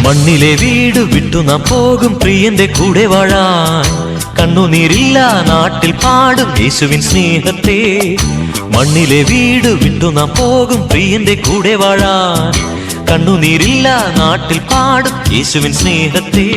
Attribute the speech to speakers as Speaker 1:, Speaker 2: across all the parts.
Speaker 1: മണ്ണിലെ വീട് വിട്ടു നാം പോകും പ്രിയന്റെ കൂടെ വാഴാൻ. കണ്ണുനീരില്ല നാട്ടിൽ പാടും യേശുവിൻ സ്നേഹത്തെ. മണ്ണിലെ വീട് വിട്ടു നാം പോകും പ്രിയന്റെ കൂടെ വാഴാൻ. കണ്ണുനീരില്ല നാട്ടിൽ പാടും യേശുവിൻ സ്നേഹത്തെ.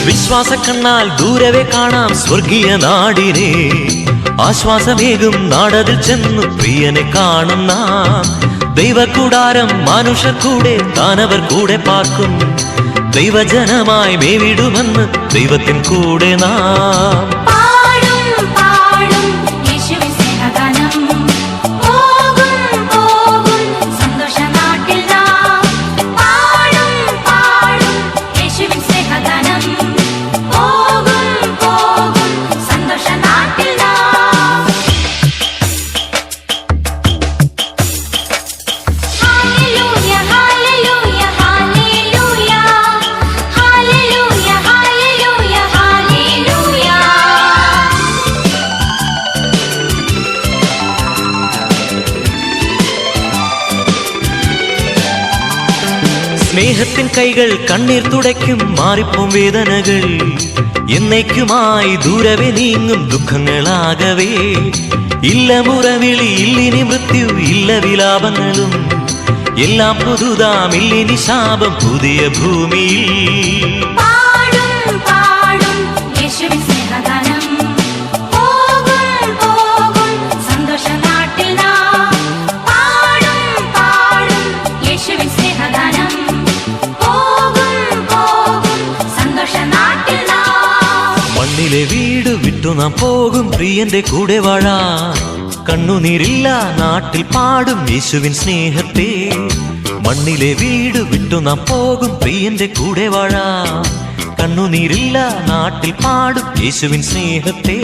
Speaker 1: വിശ്വാസക്കണ്ണാൽ ദൂരവേ കാണാം സ്വർഗീയ നാടിനെ. ആശ്വാസമേകും നാടതിൽ ചെന്നു പ്രിയനെ കാണുന്ന ദൈവകൂടാരം മനുഷ്യർ കൂടെ ദാനവർ കൂടെ പാർക്കും. ദൈവജനമായി മേവിടുമെന്ന് ദൈവത്തിൻ കൂടെ നാം. സ്നേഹത്തിൻ കൈകൾ കണ്ണീർ തുടയ്ക്കും മാറിപ്പോം വേദനകൾ. എന്നേക്കുമായി ദൂരവേ നീങ്ങും ദുഃഖങ്ങളാകവേ. ഇല്ല മുറവിളി ഇല്ലിനി മൃത്യു ഇല്ല വിലാപങ്ങളും. എല്ലാം പുതുതാം ഇല്ലിനി ശാപം പുതിയ ഭൂമിയിൽ. മണ്ണിലെ വീട് വിട്ടു നാം പോകും പ്രിയന്റെ കൂടെ വാഴാൻ. കണ്ണുനീരില്ല നാട്ടിൽ പാടും യേശുവിൻ സ്നേഹത്തെ. മണ്ണിലെ വീട് വിട്ടു നാം പോകും പ്രിയന്റെ കൂടെ വാഴാൻ. കണ്ണുനീരില്ല നാട്ടിൽ പാടും യേശുവിൻ സ്നേഹത്തെ.